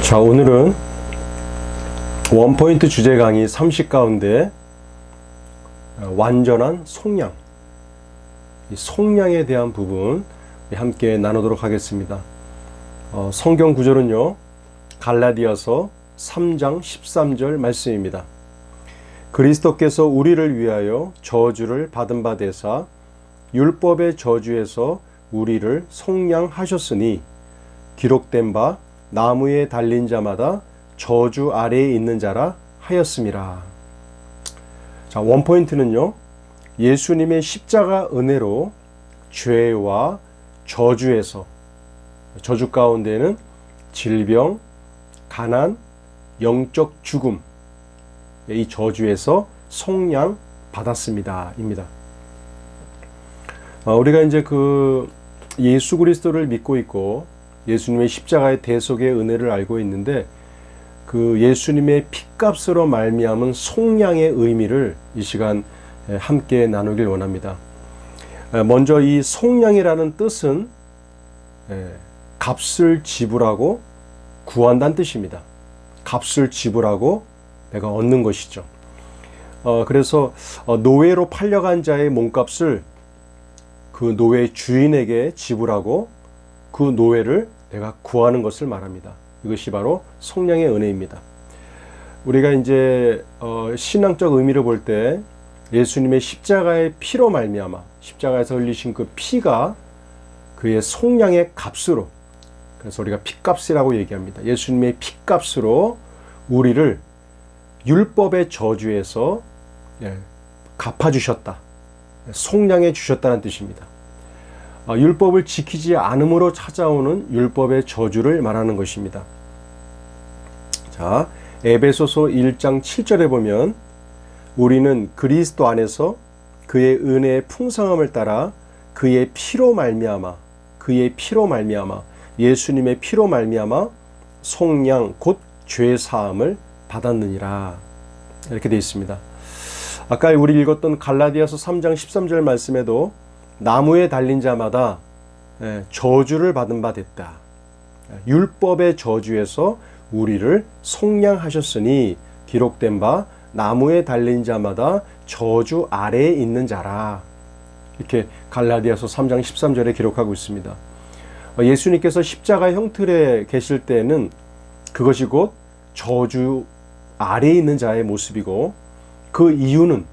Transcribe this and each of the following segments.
자, 오늘은 원포인트 주제 강의 30 가운데 완전한 속량, 이 속량에 대한 부분 함께 나누도록 하겠습니다. 성경 구절은요, 갈라디아서 3장 13절 말씀입니다. 그리스도께서 우리를 위하여 저주를 받은 바 되사 율법의 저주에서 우리를 속량하셨으니 기록된 바 나무에 달린 자마다 저주 아래에 있는 자라 하였음이라. 자, 원포인트는요, 예수님의 십자가 은혜로 죄와 저주에서, 저주 가운데는 질병, 가난, 영적 죽음, 이 저주에서 속량 받았습니다 입니다. 우리가 이제 그 예수 그리스도를 믿고 있고 예수님의 십자가의 대속의 은혜를 알고 있는데, 그 예수님의 피값으로 말미암은 속량의 의미를 이 시간 함께 나누길 원합니다. 먼저 이 속량이라는 뜻은 값을 지불하고 구한다는 뜻입니다. 값을 지불하고 내가 얻는 것이죠. 그래서 노예로 팔려간 자의 몸값을 그 노예 주인에게 지불하고 그 노예를 내가 구하는 것을 말합니다. 이것이 바로 속량의 은혜입니다. 우리가 이제 신앙적 의미를 볼 때 예수님의 십자가의 피로 말미암아, 십자가에서 흘리신 그 피가 그의 속량의 값으로, 그래서 우리가 피값이라고 얘기합니다. 예수님의 피값으로 우리를 율법의 저주에서 갚아주셨다, 속량해 주셨다는 뜻입니다. 율법을 지키지 않음으로 찾아오는 율법의 저주를 말하는 것입니다. 자, 에베소서 1장 7절에 보면 우리는 그리스도 안에서 그의 은혜의 풍성함을 따라 그의 피로 말미암아, 예수님의 피로 말미암아 속량 곧 죄 사함을 받았느니라, 이렇게 되어 있습니다. 아까 우리 읽었던 갈라디아서 3장 13절 말씀에도 나무에 달린 자마다 저주를 받은 바 됐다. 율법의 저주에서 우리를 속량하셨으니 기록된 바 나무에 달린 자마다 저주 아래에 있는 자라. 이렇게 갈라디아서 3장 13절에 기록하고 있습니다. 예수님께서 십자가 형틀에 계실 때는 그것이 곧 저주 아래에 있는 자의 모습이고, 그 이유는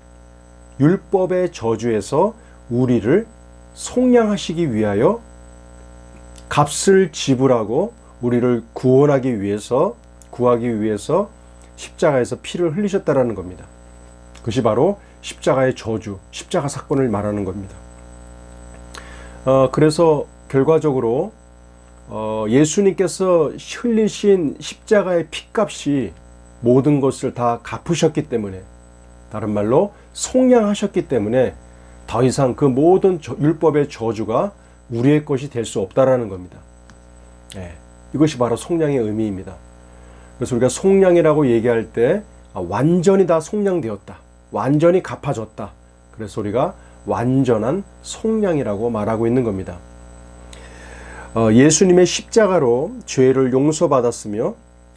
율법의 저주에서 우리를 속량하시기 위하여 값을 지불하고 우리를 구하기 위해서 십자가에서 피를 흘리셨다라는 겁니다. 그것이 바로 십자가의 저주, 십자가 사건을 말하는 겁니다. 그래서 결과적으로 예수님께서 흘리신 십자가의 피값이 모든 것을 다 갚으셨기 때문에, 다른 말로 속량하셨기 때문에 더 이상 그 모든 율법의 저주가 우리의 것이 될 수 없다라는 겁니다. 이것이 바로 속량의 의미입니다. 그래서 우리가 속량이라고 얘기할 때 완전히 다 속량되었다, 완전히 갚아졌다, 그래서 우리가 완전한 속량이라고 말하고 있는 겁니다. 예수님의 십자가로 죄를 용서받았으며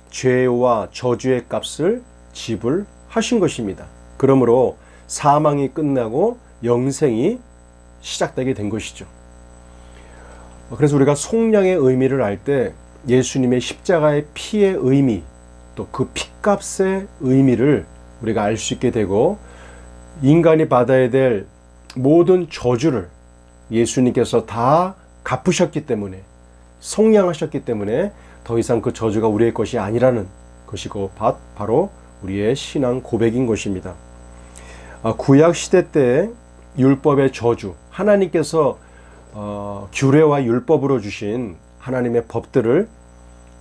죄와 저주의 값을 지불하신 것입니다. 그러므로 사망이 끝나고 영생이 시작되게 된 것이죠. 그래서 우리가 속량의 의미를 알 때 예수님의 십자가의 피의 의미, 또 그 피값의 의미를 우리가 알 수 있게 되고, 인간이 받아야 될 모든 저주를 예수님께서 다 갚으셨기 때문에, 속량하셨기 때문에 더 이상 그 저주가 우리의 것이 아니라는 것이고 바로 우리의 신앙 고백인 것입니다. 구약 시대 때 율법의 저주, 하나님께서 규례와 율법으로 주신 하나님의 법들을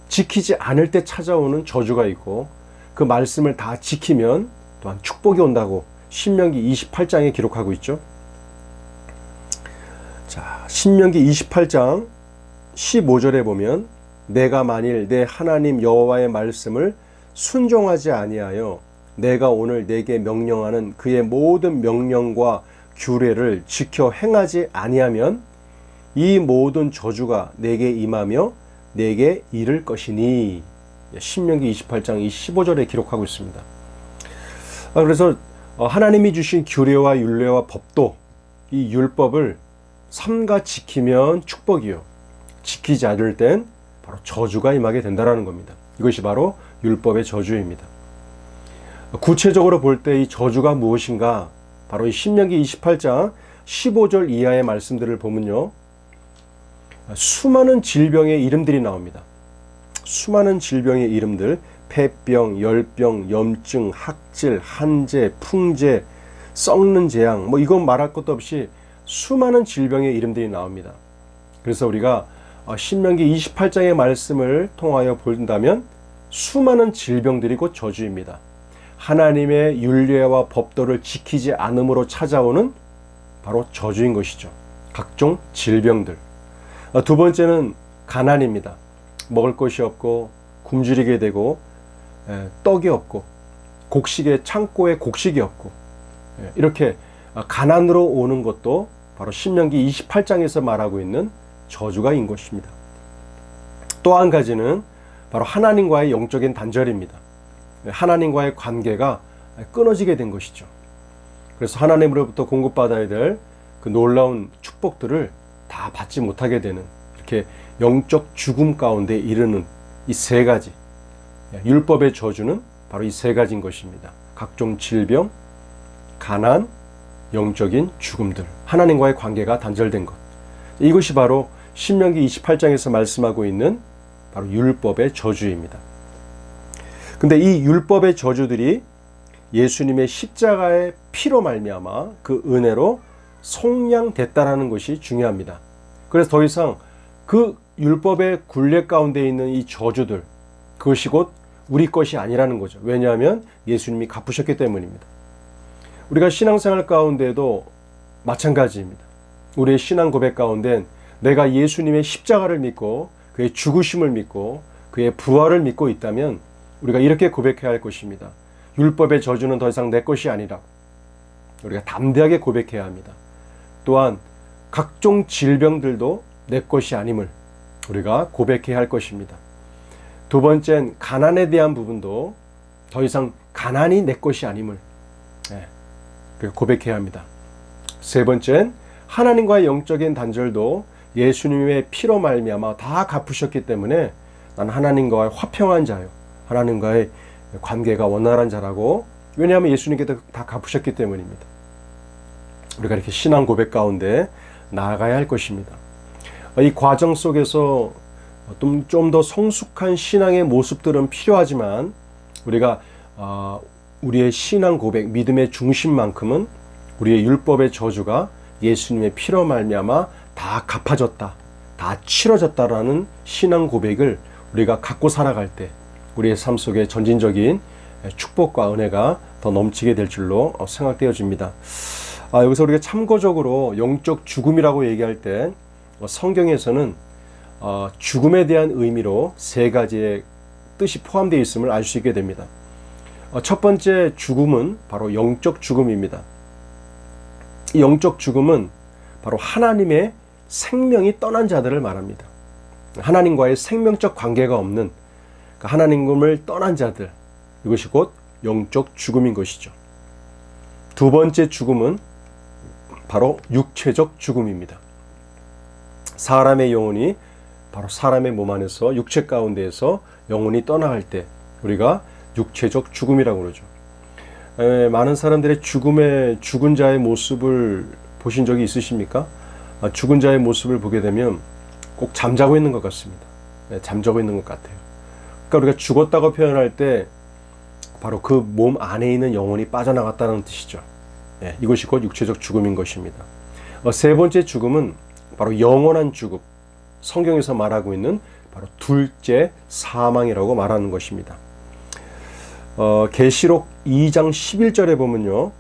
지키지 않을 때 찾아오는 저주가 있고, 그 말씀을 다 지키면 또한 축복이 온다고 신명기 28장에 기록하고 있죠. 자, 신명기 28장 15절에 보면 내가 만일 내 하나님 여호와의 말씀을 순종하지 아니하여 내가 오늘 내게 명령하는 그의 모든 명령과 규례를 지켜 행하지 아니하면 이 모든 저주가 내게 임하며 내게 이를 것이니, 신명기 28장 이 15절에 기록하고 있습니다. 그래서 하나님이 주신 규례와 율례와 법도 이 율법을 삼가 지키면 축복이요, 지키지 않을 땐 바로 저주가 임하게 된다는 겁니다. 이것이 바로 율법의 저주입니다. 구체적으로 볼 때 이 저주가 무엇인가? 바로 이 신명기 28장 15절 이하의 말씀들을 보면요, 수많은 질병의 이름들이 나옵니다. 수많은 질병의 이름들, 폐병, 열병, 염증, 학질, 한재, 풍재, 썩는 재앙, 이건 말할 것도 없이 수많은 질병의 이름들이 나옵니다. 그래서 우리가 신명기 28장의 말씀을 통하여 본다면 수많은 질병들이 곧 저주입니다. 하나님의 율례와 법도를 지키지 않음으로 찾아오는 바로 저주인 것이죠. 각종 질병들. 두 번째는 가난입니다. 먹을 것이 없고 굶주리게 되고 떡이 없고 곡식에 창고에 곡식이 없고 이렇게 가난으로 오는 것도 바로 신명기 28장에서 말하고 있는 저주가 인 것입니다. 또 한 가지는 바로 하나님과의 영적인 단절입니다. 하나님과의 관계가 끊어지게 된 것이죠. 그래서 하나님으로부터 공급받아야 될 그 놀라운 축복들을 다 받지 못하게 되는, 이렇게 영적 죽음 가운데 이르는 이 세 가지, 율법의 저주는 바로 이 세 가지인 것입니다. 각종 질병, 가난, 영적인 죽음들, 하나님과의 관계가 단절된 것, 이것이 바로 신명기 28장에서 말씀하고 있는 바로 율법의 저주입니다. 근데 이 율법의 저주들이 예수님의 십자가의 피로 말미암아 그 은혜로 속량됐다라는 것이 중요합니다. 그래서 더 이상 그 율법의 굴레 가운데 있는 이 저주들, 그것이 곧 우리 것이 아니라는 거죠. 왜냐하면 예수님이 갚으셨기 때문입니다. 우리가 신앙생활 가운데도 마찬가지입니다. 우리의 신앙 고백 가운데 내가 예수님의 십자가를 믿고 그의 죽으심을 믿고 그의 부활을 믿고 있다면 우리가 이렇게 고백해야 할 것입니다. 율법의 저주는 더 이상 내 것이 아니라 우리가 담대하게 고백해야 합니다. 또한 각종 질병들도 내 것이 아님을 우리가 고백해야 할 것입니다. 두 번째는 가난에 대한 부분도 더 이상 가난이 내 것이 아님을 고백해야 합니다. 세 번째는 하나님과의 영적인 단절도 예수님의 피로 말미암아 다 갚으셨기 때문에 난 하나님과의 화평한 자요, 하나님과의 관계가 원활한 자라고, 왜냐하면 예수님께서 다 갚으셨기 때문입니다. 우리가 이렇게 신앙 고백 가운데 나아가야 할 것입니다. 이 과정 속에서 좀 더 성숙한 신앙의 모습들은 필요하지만 우리가 우리의 신앙 고백, 믿음의 중심만큼은 우리의 율법의 저주가 예수님의 피로 말미암아 다 갚아졌다, 다 치러졌다라는 신앙 고백을 우리가 갖고 살아갈 때 우리의 삶 속에 전진적인 축복과 은혜가 더 넘치게 될 줄로 생각되어집니다. 여기서 우리가 참고적으로 영적 죽음이라고 얘기할 때 성경에서는 죽음에 대한 의미로 세 가지의 뜻이 포함되어 있음을 알 수 있게 됩니다. 첫 번째 죽음은 바로 영적 죽음입니다. 이 영적 죽음은 바로 하나님의 생명이 떠난 자들을 말합니다. 하나님과의 생명적 관계가 없는 하나님을 떠난 자들, 이것이 곧 영적 죽음인 것이죠. 두 번째 죽음은 바로 육체적 죽음입니다. 사람의 영혼이 바로 사람의 몸 안에서 육체 가운데에서 영혼이 떠나갈 때 우리가 육체적 죽음이라고 그러죠. 많은 사람들의 죽은 자의 모습을 보신 적이 있으십니까? 죽은 자의 모습을 보게 되면 꼭 잠자고 있는 것 같습니다. 잠자고 있는 것 같아요. 그러니까 우리가 죽었다고 표현할 때 바로 그 몸 안에 있는 영혼이 빠져나갔다는 뜻이죠. 이것이 곧 육체적 죽음인 것입니다. 세 번째 죽음은 바로 영원한 죽음, 성경에서 말하고 있는 바로 둘째 사망이라고 말하는 것입니다. 계시록 2장 11절에 보면요,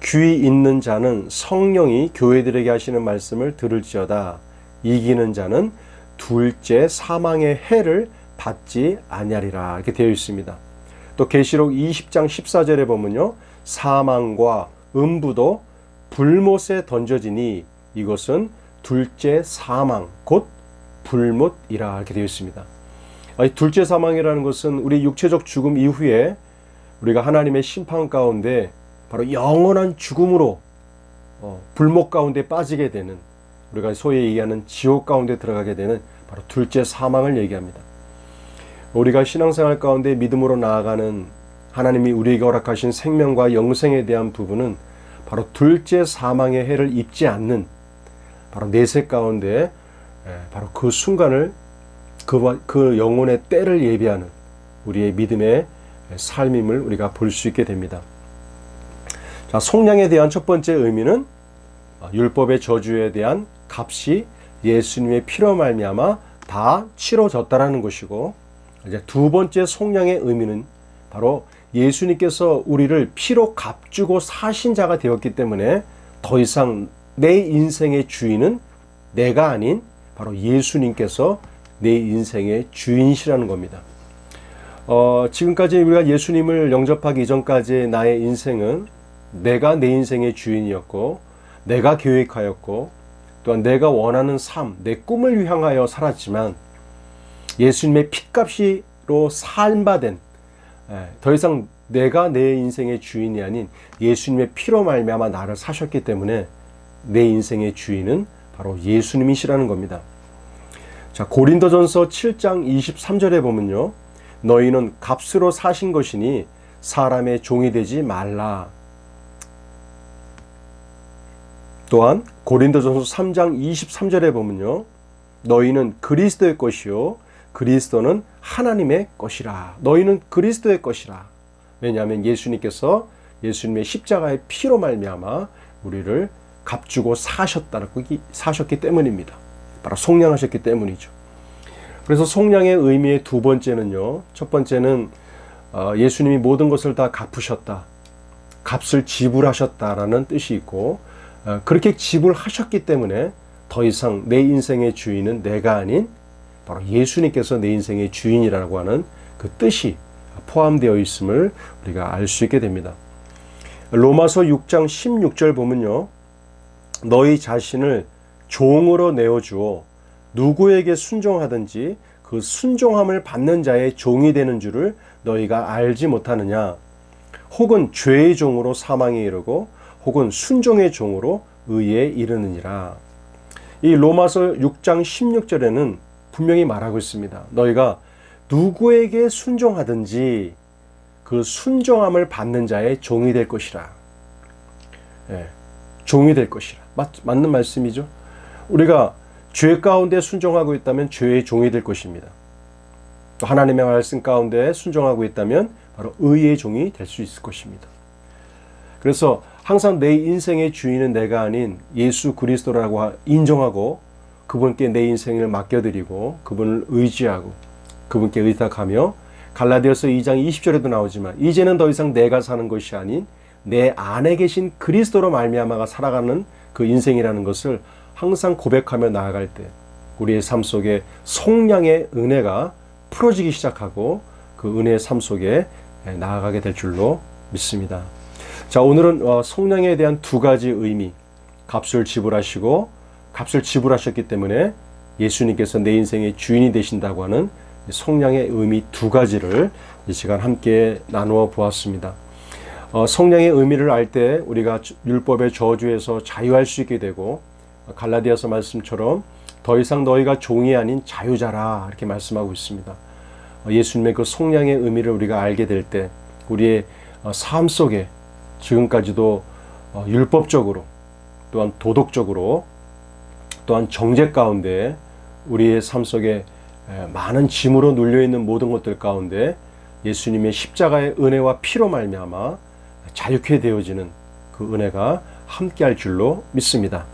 귀 있는 자는 성령이 교회들에게 하시는 말씀을 들을지어다. 이기는 자는 둘째 사망의 해를 받지 아니하리라, 이렇게 되어 있습니다. 또 계시록 20장 14절에 보면요, 사망과 음부도 불못에 던져지니 이것은 둘째 사망 곧 불못이라, 이렇게 되어 있습니다. 둘째 사망이라는 것은 우리 육체적 죽음 이후에 우리가 하나님의 심판 가운데 바로 영원한 죽음으로 불목 가운데 빠지게 되는, 우리가 소위 얘기하는 지옥 가운데 들어가게 되는 바로 둘째 사망을 얘기합니다. 우리가 신앙생활 가운데 믿음으로 나아가는 하나님이 우리에게 허락하신 생명과 영생에 대한 부분은 바로 둘째 사망의 해를 입지 않는 바로 내세 가운데 바로 그 순간을 그 영혼의 때를 예비하는 우리의 믿음의 삶임을 우리가 볼 수 있게 됩니다. 자, 속량에 대한 첫 번째 의미는 율법의 저주에 대한 값이 예수님의 피로 말미암아 다 치러졌다라는 것이고, 이제 두 번째 속량의 의미는 바로 예수님께서 우리를 피로 값주고 사신 자가 되었기 때문에 더 이상 내 인생의 주인은 내가 아닌 바로 예수님께서 내 인생의 주인이시라는 겁니다. 지금까지 우리가 예수님을 영접하기 이전까지의 나의 인생은 내가 내 인생의 주인이었고, 내가 계획하였고, 또한 내가 원하는 삶, 내 꿈을 향하여 살았지만 예수님의 핏값으로 삶받은, 더 이상 내가 내 인생의 주인이 아닌 예수님의 피로 말미암아 나를 사셨기 때문에 내 인생의 주인은 바로 예수님이시라는 겁니다. 자, 고린도전서 7장 23절에 보면요, 너희는 값으로 사신 것이니 사람의 종이 되지 말라. 또한 고린도전서 3장 23절에 보면요, 너희는 그리스도의 것이요 그리스도는 하나님의 것이라. 너희는 그리스도의 것이라. 왜냐하면 예수님께서 예수님의 십자가의 피로 말미암아 우리를 값주고 사셨기 때문입니다. 바로 속량하셨기 때문이죠. 그래서 속량의 의미의 두 번째는요, 첫 번째는 예수님이 모든 것을 다 갚으셨다, 값을 지불하셨다라는 뜻이 있고, 그렇게 지불하셨기 때문에 더 이상 내 인생의 주인은 내가 아닌 바로 예수님께서 내 인생의 주인이라고 하는 그 뜻이 포함되어 있음을 우리가 알 수 있게 됩니다. 로마서 6장 16절 보면요, 너희 자신을 종으로 내어주어 누구에게 순종하든지 그 순종함을 받는 자의 종이 되는 줄을 너희가 알지 못하느냐. 혹은 죄의 종으로 사망에 이르고 혹은 순종의 종으로 의에 이르느니라. 이 로마서 6장 16절에는 분명히 말하고 있습니다. 너희가 누구에게 순종하든지 그 순종함을 받는 자의 종이 될 것이라. 종이 될 것이라. 맞는 말씀이죠. 우리가 죄 가운데 순종하고 있다면 죄의 종이 될 것입니다. 또 하나님의 말씀 가운데 순종하고 있다면 바로 의의 종이 될 수 있을 것입니다. 그래서 항상 내 인생의 주인은 내가 아닌 예수 그리스도라고 인정하고 그분께 내 인생을 맡겨드리고 그분을 의지하고 그분께 의탁하며, 갈라디아서 2장 20절에도 나오지만 이제는 더 이상 내가 사는 것이 아닌 내 안에 계신 그리스도로 말미암아가 살아가는 그 인생이라는 것을 항상 고백하며 나아갈 때 우리의 삶 속에 속량의 은혜가 풀어지기 시작하고 그 은혜의 삶 속에 나아가게 될 줄로 믿습니다. 자, 오늘은 속량에 대한 두 가지 의미, 값을 지불하셨기 때문에 예수님께서 내 인생의 주인이 되신다고 하는 속량의 의미 두 가지를 이 시간 함께 나누어 보았습니다. 속량의 의미를 알 때 우리가 율법의 저주에서 자유할 수 있게 되고, 갈라디아서 말씀처럼 더 이상 너희가 종이 아닌 자유자라 이렇게 말씀하고 있습니다. 예수님의 그 속량의 의미를 우리가 알게 될 때 우리의 삶 속에 지금까지도 율법적으로 또한 도덕적으로 또한 정죄 가운데 우리의 삶 속에 많은 짐으로 눌려있는 모든 것들 가운데 예수님의 십자가의 은혜와 피로 말미암아 자유케 되어지는 그 은혜가 함께할 줄로 믿습니다.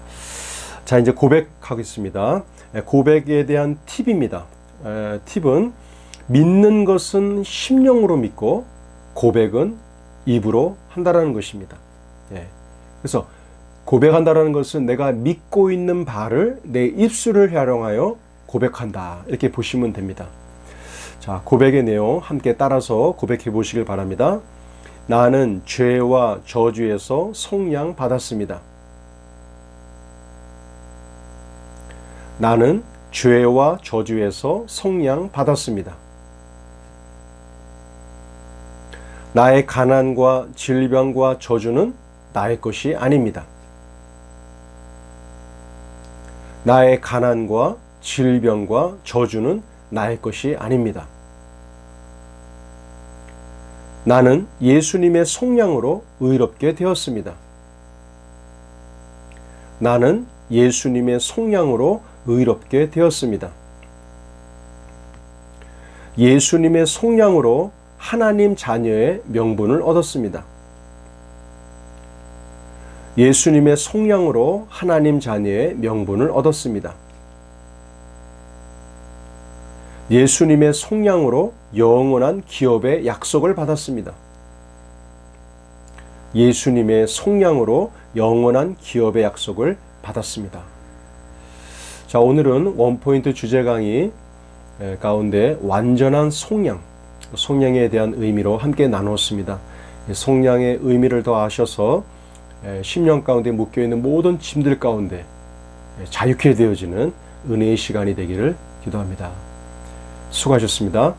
자, 이제 고백하겠습니다. 고백에 대한 팁입니다. 팁은 믿는 것은 심령으로 믿고 고백은 입으로 한다라는 것입니다. 그래서 고백한다라는 것은 내가 믿고 있는 바를 내 입술을 활용하여 고백한다, 이렇게 보시면 됩니다. 자, 고백의 내용 함께 따라서 고백해 보시길 바랍니다. 나는 죄와 저주에서 속량 받았습니다. 나는 죄와 저주에서 속량 받았습니다. 나의 가난과 질병과 저주는 나의 것이 아닙니다. 나의 가난과 질병과 저주는 나의 것이 아닙니다. 나는 예수님의 속량으로 의롭게 되었습니다. 나는 예수님의 속량으로 의롭게 되었습니다. 예수님의 속량으로 하나님 자녀의 명분을 얻었습니다. 예수님의 속량으로 하나님 자녀의 명분을 얻었습니다. 예수님의 속량으로 영원한 기업의 약속을 받았습니다. 예수님의 속량으로 영원한 기업의 약속을 받았습니다. 자, 오늘은 원포인트 주제 강의 가운데 완전한 속량, 속량에 대한 의미로 함께 나누었습니다. 속량의 의미를 더 아셔서 심령 가운데 묶여있는 모든 짐들 가운데 자유케 되어지는 은혜의 시간이 되기를 기도합니다. 수고하셨습니다.